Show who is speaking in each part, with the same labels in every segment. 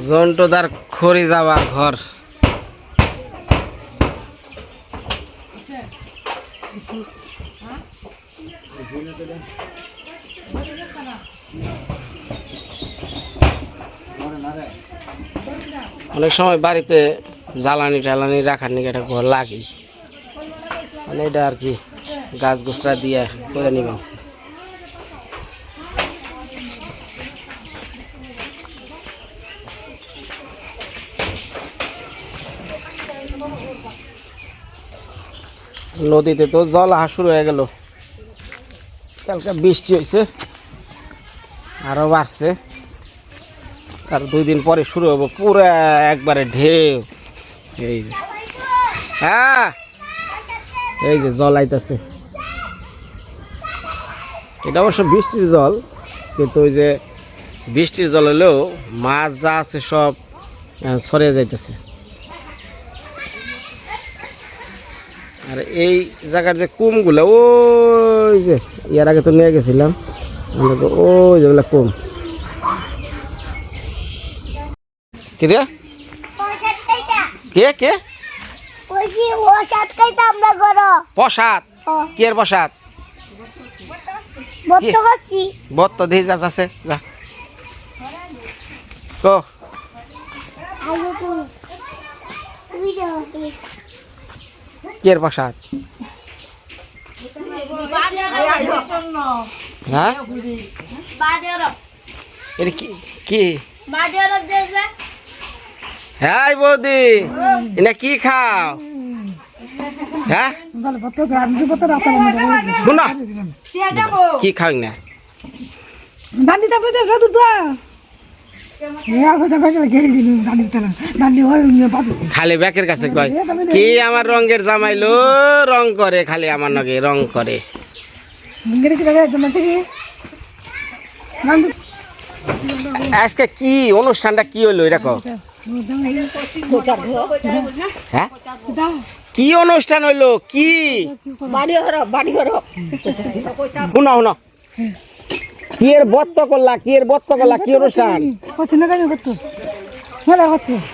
Speaker 1: জন্টুদার খড়ি যাবার ঘর। অনেক সময় বাড়িতে জ্বালানি টালানি রাখার নিকে একটা ঘর লাগে, মানে এটা আর কি গাছ গোছরা দিয়ে করে নিবেছে। নদীতে তো জল আসা শুরু হয়ে গেল, কালকে বৃষ্টি হয়েছে আরো বাড়ছে, তার 2 দিন পরে শুরু হবো পুরো একবারে ঢেউ। এই যে হ্যাঁ, এই যে জল আইতেছে, এটা অবশ্য বৃষ্টির জল, কিন্তু ওই যে বৃষ্টির জল হলেও মাছ যা আছে সব ছড়িয়ে যাইতেছে। আর এই জায়গার যে কুমগুলো ওই যে ইয়ার আগে তো নিয়ে গেছিলাম, ওই যেগুলো কুম। কি রে কে কে প্রসাদ? কি এর প্রসাদ? বত্ত দিয়ে যা আছে যা কো কি এর প্রসাদ? হ্যাঁ এটা কি হ্যাঁ বৌদি, এটা কি খাও? হ্যাঁ শুনো কি খাও না খালি ব্যাকের কাছে কয় কি আমার রঙের জামাইলো রং করে, খালি আমার নগে রং করে। আজকে কি অনুষ্ঠানটা কি হইলো এরকম? হ্যাঁ কি অনুষ্ঠান হইলো? কি শুনো শুনো কি এর বত্ত করলা? কি এর বত্ত করলা? কি অনুষ্ঠান?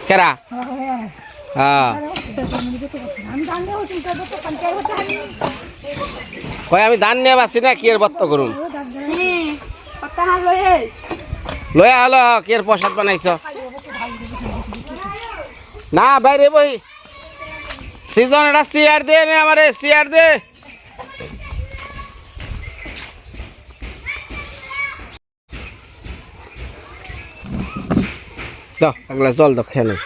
Speaker 1: কেরা? হ্যাঁ কয় আমি ধান নিয়ে বাসি না, কি এর বত্ত করুন? লয়া হলো কি এর প্রসাদ বানাইছ? না বাইরে বই সিজন এটা চেয়ার দে নে আমারে, চেয়ার দে। দাও এক গ্লাস জল দাও, খেয়ে নেই।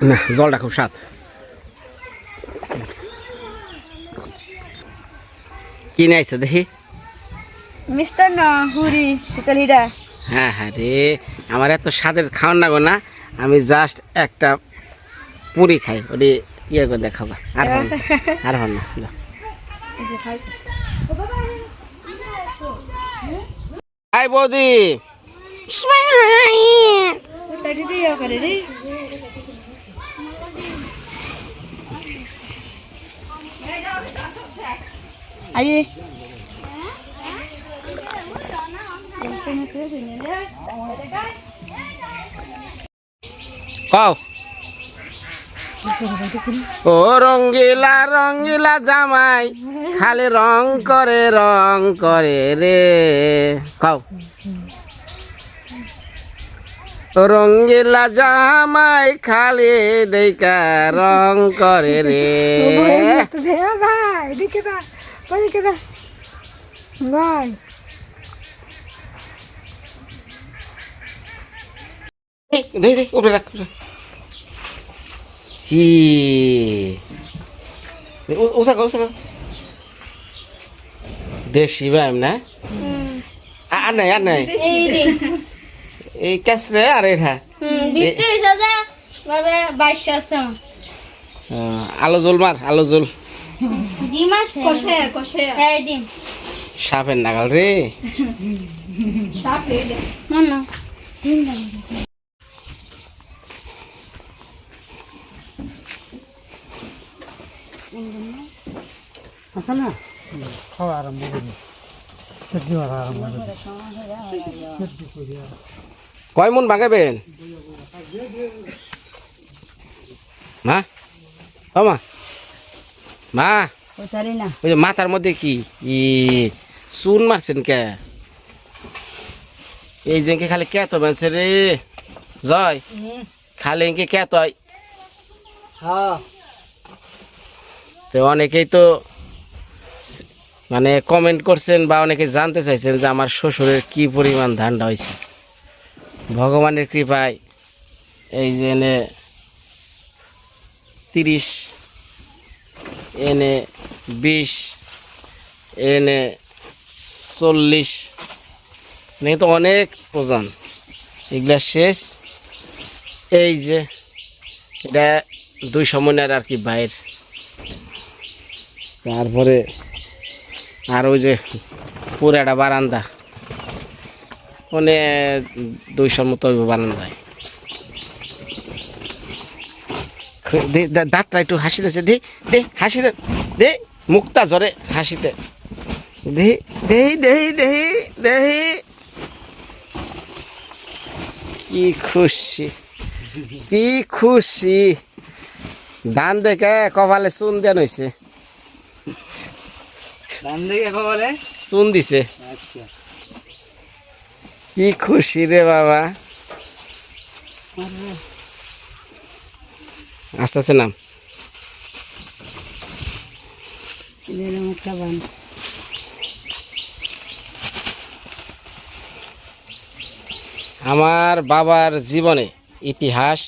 Speaker 1: না জলটা খুব স্বাদ। কি নিয়ে আইছো দেখি?
Speaker 2: মিস্টার না হুরি শীতলিটা।
Speaker 1: হ্যাঁ হ্যাঁ রে, আমার এত স্বাদের খাওয়ান না গো না, আমি জাস্ট একটা পুরি খাই, ওটি ইয়ে করে দেখাবা। আর হন আর হন না হাই বৌদি।
Speaker 2: আইয়ে
Speaker 1: কও ও রঙ্গিলা রঙ্গিলা জামাই খালি রং করে রে। কও রঙ্গিলা জামাই খালি দেখা রং করে রে।
Speaker 2: ভাই দিকে দা দিকে দা ভাই
Speaker 1: দে দে উপরে রাখ। হি উসা দেশি ব্যায়াম না? আর নাই এই কাছে আর এটা আলো জল মার, আলো জল সাপের নাগাল রে।
Speaker 3: আছে না খাওয়া আরম্ভ করি সবজি মারা আরম্ভ করি
Speaker 1: কয় মন ভাঙাবেন মা ও মা মা
Speaker 2: ওটারি না
Speaker 1: ওই যে মাথার মধ্যে কি চুন মারছেন কে এই যে খালি কে তো মানছে রে জয় খালি এঁকে কে তো
Speaker 3: হ্যাঁ
Speaker 1: তো অনেকেই তো মানে কমেন্ট করছেন বা অনেকে জানতে চাইছেন যে আমার শ্বশুরের কি পরিমাণ ধানটা হয়েছে ভগবানের কৃপায় এই যে এনে 30 এনে 20 এনে 40 মানে তো অনেক ওজন এগুলা শেষ এই যে এটা 200 মনের আর কি বাইর তারপরে আর ওই যে পুরাটা বারান্দা মানে 200 মতো বারান্দায় দাঁতটা একটু হাসিতেছে দে দে হাসিতে দে মুক্তা ঝরে হাসিতে দেহি দেহি দেহি দেহি দেহি কি খুশি কি খুশি ধান দেখে কপালে চুন দেন হয়েছে
Speaker 3: ধান দেখে বলে
Speaker 1: চুন দিছে
Speaker 3: আচ্ছা
Speaker 1: কি খুশি রে বাবা আস্তে আস্তে নাম আমার বাবার জীবনে ইতিহাস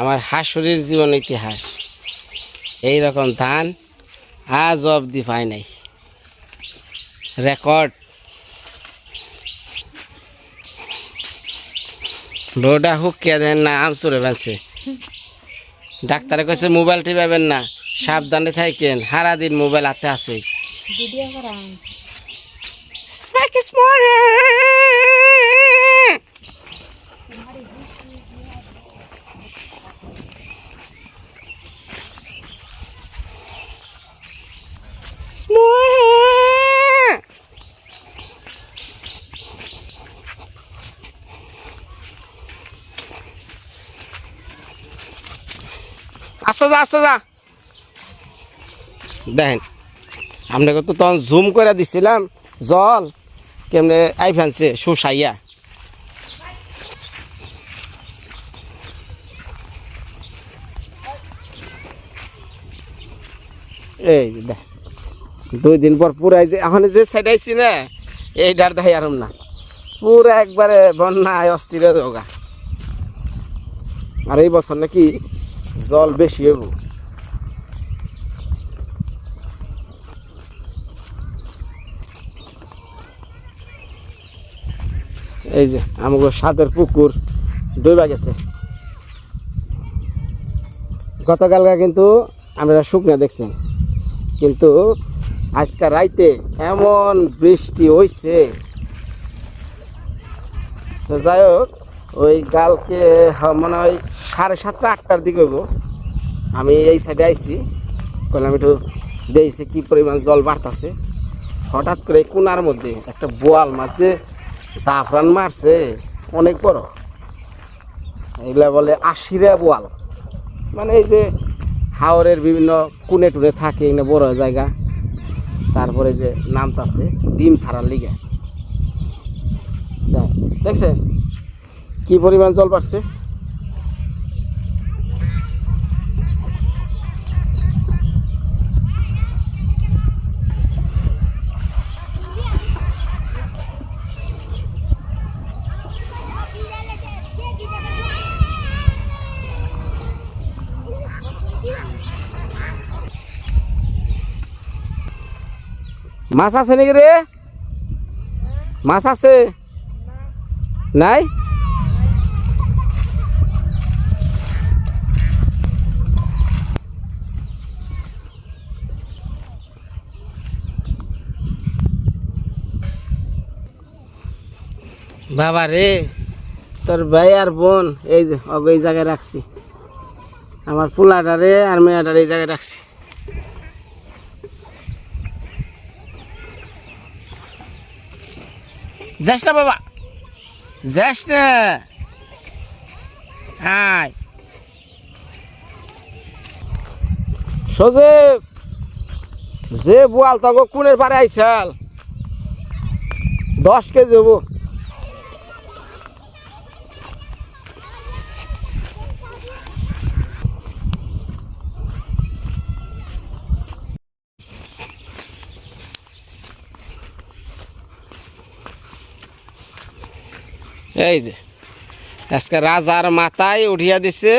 Speaker 1: আমার শাশুড়ির জীবনে ইতিহাস এই রকম ধান আজ অবধি পাই নাই রেকর্ড বউটা হুক কে দেন না আম চুরে ফেলছে ডাক্তারে কইছে মোবাইল টিপাবেন না সাবধানে থাকেন সারাদিন মোবাইল হাতে আছে
Speaker 2: ভিডিও করা
Speaker 1: Smack is more. Small. আস্তে যা আস্তে যা দেখেন আপনাকে তো তখন জুম করে দিছিলাম জল কেমনে আই ফেলছে শুষাইয়া এই দেখ 2 দিন পর পুরাই যে এখন যে সাইড আইছি না এই ডার দেখাই আরম না পুরা একবারে বন্যায় অস্থির রোগা আর এই বছর নাকি জল বেশি হইব এই যে আমাদের সাদের পুকুর ডুবে গেছে গতকালকা কিন্তু আমরা শুকনা দেখছেন কিন্তু আজকে রাইতে এমন বৃষ্টি হইছে তো যাই হোক ওই কালকে মনে হয় 7:30 8টার দিকে হইব আমি এই সাইডে আইছি বললাম একটু দেখছি কি পরিমাণ জল বাড়তেছে হঠাৎ করে কোনার মধ্যে একটা বোয়াল মাছে দাফরান মারছে অনেক বড় এগুলা বলে আশিরা বোয়াল মানে এই যে হাওরের বিভিন্ন কোণে টুনে থাকে এখানে বড় জায়গা তারপরে যে নামতাছে ডিম ছাড়ার লিগে দেখছেন কি পরিমাণ জল বাড়ছে মাছ আছে নাকি রে মাছ আছে নাই বাবা রে তোর ভাই আর বোন এই যে এই জায়গায় রাখছি আমার পোলাটা রে আর মেয়েটার এই জায়গায় রাখছি যাস না বাবা, যাস না। আয় সজীব, যে বোয়াল তক কোনের পারে আইসাল 10 কেজি হবো। এই যে আজকে রাজার মাথায় উঠিয়া দিছে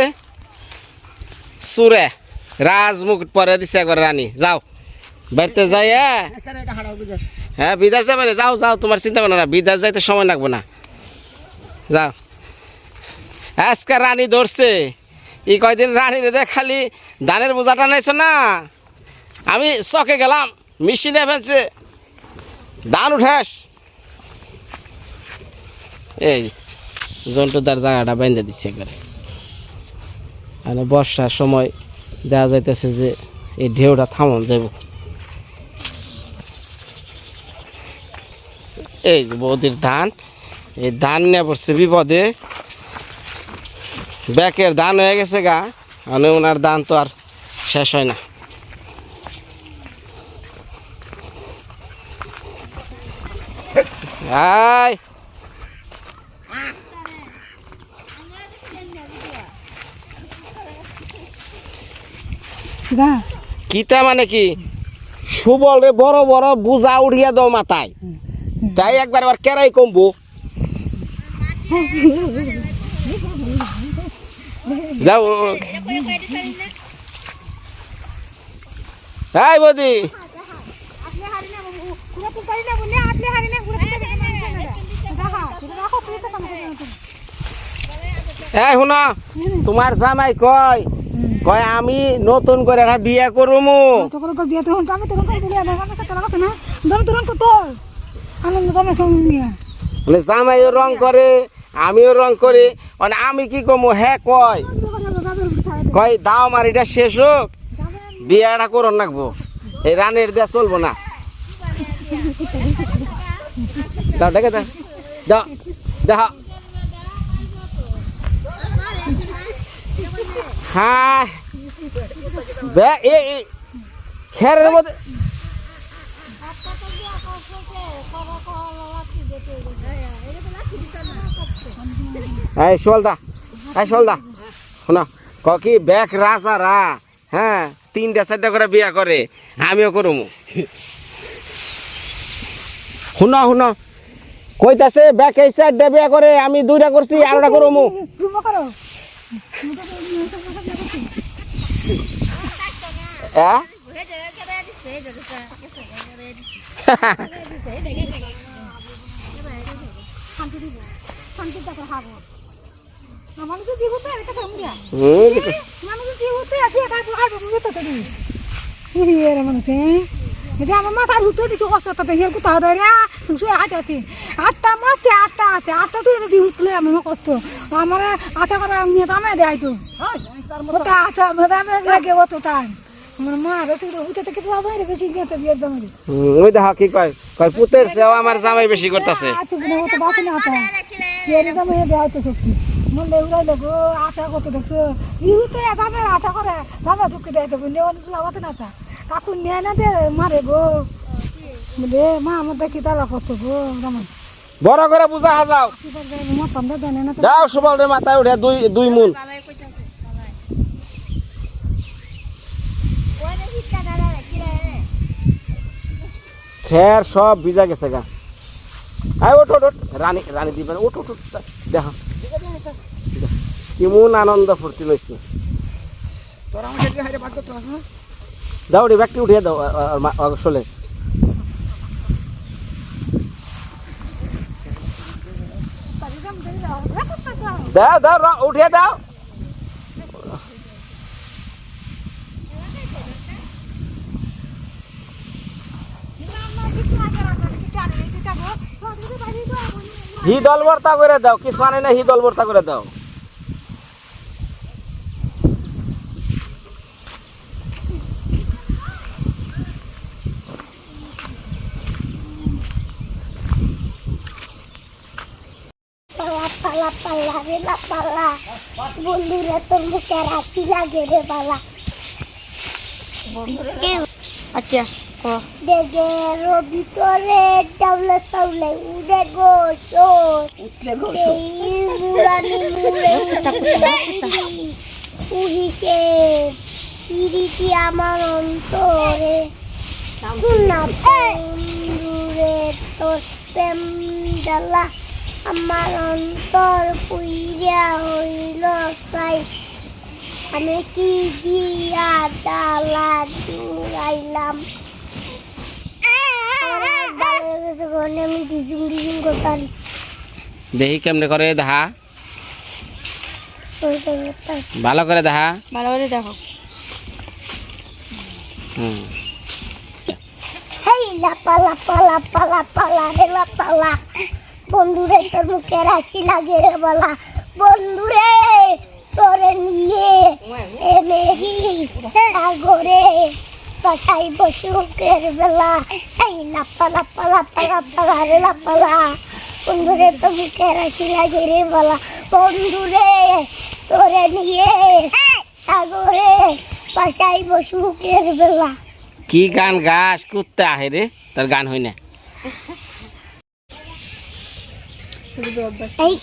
Speaker 1: সুরে, রাজ মুকুট পরে দিছে একবার রানী। যাও বাড়িতে যাই। হ্যাঁ বিদেশ যাবে, যাও যাও, তোমার চিন্তা করো না, বিদেশ যাইতে সময় লাগবে না, যাও। আজকে রানী ধরছে, এই কয়দিন রানী রে খালি ধানের বোঝা টানাইছে না, আমি চকে গেলাম, মেশিনে ফেলছে ধান উঠাস। এই জন্টুদার জায়গাটা বেঁধে দিচ্ছে একবারে। মানে বর্ষার সময় দেখা যাইতেছে যে এই ঢেউটা থামন যাব। এই যে বৌদির ধান, এই ধান নিয়ে পড়ছে বিপদে, ব্যাকের ধান হয়ে গেছে গা, মানে ওনার ধান তো আর শেষ হয় না। আয় কিতা মানে কি, সুবল রে বড় বড় বুঝা উঠিয়া দাও মাথায়, তাই একবার আবার কেরাই কমবো। যাও হাই বদি, এই শুনো, তোমার জামাই কয় কয় আমি নতুন করে একটা বিয়ে করবো। মানে জামাইও রং করে, আমিও রং করি, মানে আমি কি কমু, হ্যাঁ কয় কয় দাও আমার এটা শেষ হোক, বিয়েটা করন রাখবো, এই রানের দেয়া চলবো না। দাও দেখে দাও, দাও দেখা। হ্যাঁ খেরের মধ্যে এই সোলদা, এই সোলদা শোনো, ক কি ব্যাগ রাজারা, হ্যাঁ 3টা 4টা করে বিয়া করে, আমিও করবো। শুনো শুনো, কইতাছে ব্যাগ এই 4টা বিয়া করে, আমি 2টা করছি, আরোটা করবো।
Speaker 2: আমার মাথার উঠে দিতে কষ্ট হেল কোথাও ধরে হাঁটাতে 8টা মাসে 8টা আছে, 8টা তুই যদি উঠলে আমার কষ্ট, আমার আশা করে আমি দামে দেয় তো ওটা আশা দামে লাগে অত টাইম। আমার মা উঠে থেকে তো আমার বেশি নিয়ে বিয়ের দামে
Speaker 1: ওই দেখা কি কয়, কয় পুতের চেয়েও আমার জামাই বেশি করতেছে।
Speaker 2: আছে ও তো বাসে না বিয়ের দামে দেয় তো সত্যি মনে উড়াই দেবো, আশা করতে দেখছো ইউতে দামে আশা করে দামে চুক্তি দেয় তো নেওয়াতে না তা কাকু নিয়ে না দে মারে গো, বলে মা আমার দেখি তালা করতো গো দামে
Speaker 1: বড় করে বুঝা যাও। যাও সুবল রে মাথায় উঠে 2 মুন। খের সব ভিজা গেছে গা। আয় ওঠ ওঠ, রানী রানী দিবেন, ওঠ ওঠ, দেখা কেমন আনন্দ ফুর্তি লইছে। দাও রে ব্যাগটি উঠিয়ে দাও আসলে। দাও দাও উঠিয়ে দাও। হি দল ভর্তা করে দাও, কিছু আনে না, হি দল ভর্তা করে দাও।
Speaker 4: পাল্লা রে লা পাল্লা বন্ধুরে তোর মুখে রাশি লাগে রে বালা
Speaker 2: আচ্ছা
Speaker 4: দেখে ভিতরে ডাবলে সাউলে উড়ে গো সেই মুরানি মুড়ে উহিসে পিরিতি আমার অন্তরে শুনা বন্ধুরে তোর প্রেম জ্বালা আমার অন্তর পুইরা হইল তাই আমি কি দিয়া জ্বালা জুড়াইলাম আমি ডিজুম ডিজুম করতাম
Speaker 1: দেখি কেমনে করে দেখা ভালো করে দেখা
Speaker 2: ভালো করে দেখো
Speaker 1: হুম
Speaker 4: হেই লাপা লাপা লাপা লাপা রে লাপা বন্ধুরে তোর মুখে রাশি লাগে রে বলা বন্ধুরে তোরে নিয়ে এ মেরি সাগরে বাসাই বসুকের বেলা এই লাপা লাপা লাপা লাপা রে লাপা বন্ধুরে তোর মুখে রাশি লাগে রে বলা বন্ধুরে তোরে নিয়ে সাগরে বাসাই বসুকের বেলা
Speaker 1: কি গান গাছ করতে আহে রে তার গান হয় না
Speaker 4: এই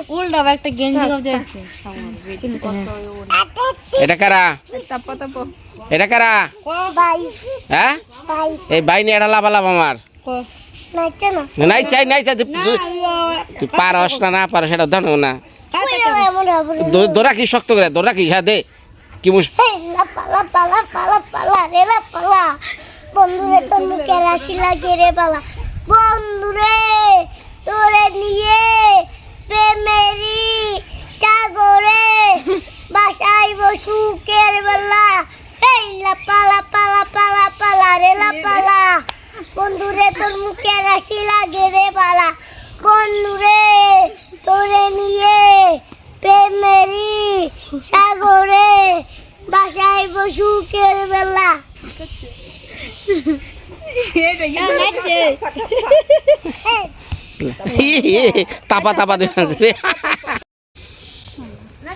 Speaker 2: উল্টা একটা গেঞ্জি গজে আছে
Speaker 1: এটা কারা এটা কারা
Speaker 4: বাই
Speaker 1: হ্যাঁ
Speaker 4: বাই
Speaker 1: এই বাই নিয়ে এটা লাভালাভ আমার
Speaker 4: নাচে না
Speaker 1: নাই চাই তুই পারস না পারস সেটা জানো না দৌড়া কি শক্ত করে দৌড়া কি হ্যাঁ দে কি মুশ
Speaker 4: বন্ধুরে তোর মুখে রাশি লাগে রে বালা বন্ধুরে তোরে নিয়ে প্রেমেরি সাগরে বাসাই বসুকের বেলা এই লাপা লাপা লাপা লাপা রে লাপা বন্ধুরে তোর মুখে রাশি লাগে রে বালা বন্ধুরে তোরে নিয়ে প্রেমেরি সাগরে বাসাই বসুকের বেলা
Speaker 1: তাপা তাপা দেবে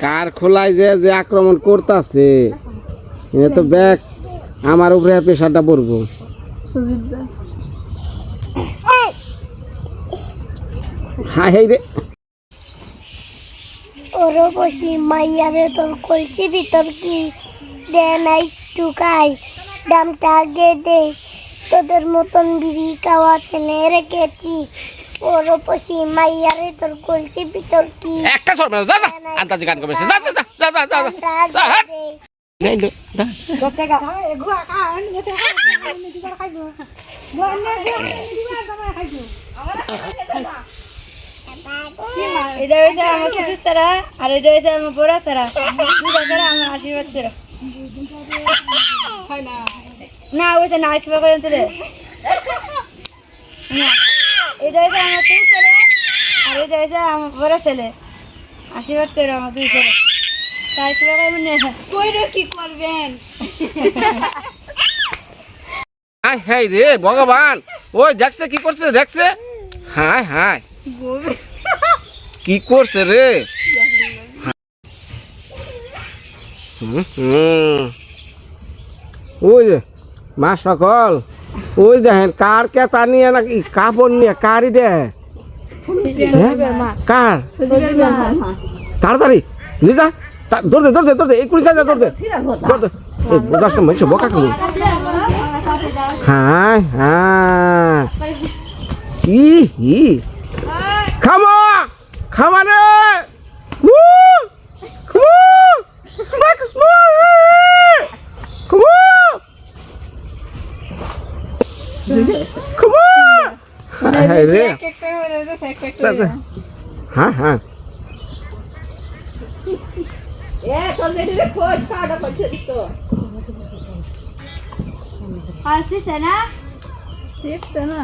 Speaker 1: কার খোলায় যে আক্রমণ করতেছে এ তো ব্যাগ আমার উপরে প্রেশারটা পড়বো হাই রে
Speaker 4: ওরও বসি মাইয়ারে তোর কলছি ভিতর কি দে নাই টুকাই দামটা আগে দে তোদের মতন বিড়ি খাওয়া ছেলে রেখেছি ওরও বসি মাইয়ারে তোর কলছি ভিতর কি
Speaker 1: একটা সর যা যা আন্তাজি গান করবে যা যা যা যা যা যা হাট গাইলো দা
Speaker 2: এটা হয়েছে আমার ছোট ছাড়া আর এটা হয়েছে আমার বড় ছাড়া দুটা ছাড়া আমার আশীর্বাদ ছাড়া না হয়েছে না আশীর্বাদ করে তোলে এটা হয়েছে আমার ছোট ছেলে আর এটা হয়েছে আমার বড় ছেলে আশীর্বাদ করে আমার দুই ছেলে তার আশীর্বাদ করবেন কইরো কি করবেন
Speaker 1: হাই হাই রে ভগবান ওই দেখছে কি করছে দেখছে হাই হাই কি করছে রে ওই যে মা সকল ওই দেখেন কার কেতা নিয়ে নাকি কাপড় নিয়ে কারই দে কার তাড়াতাড়ি লিজা দৌড় দে এই কুড়ি দৌড় দে এই বোঝাস না মানুষ বকা খাবো হাই হাই ই খামা রে রে হ্যাঁ হ্যাঁ
Speaker 5: আসছে না
Speaker 2: শিখছে না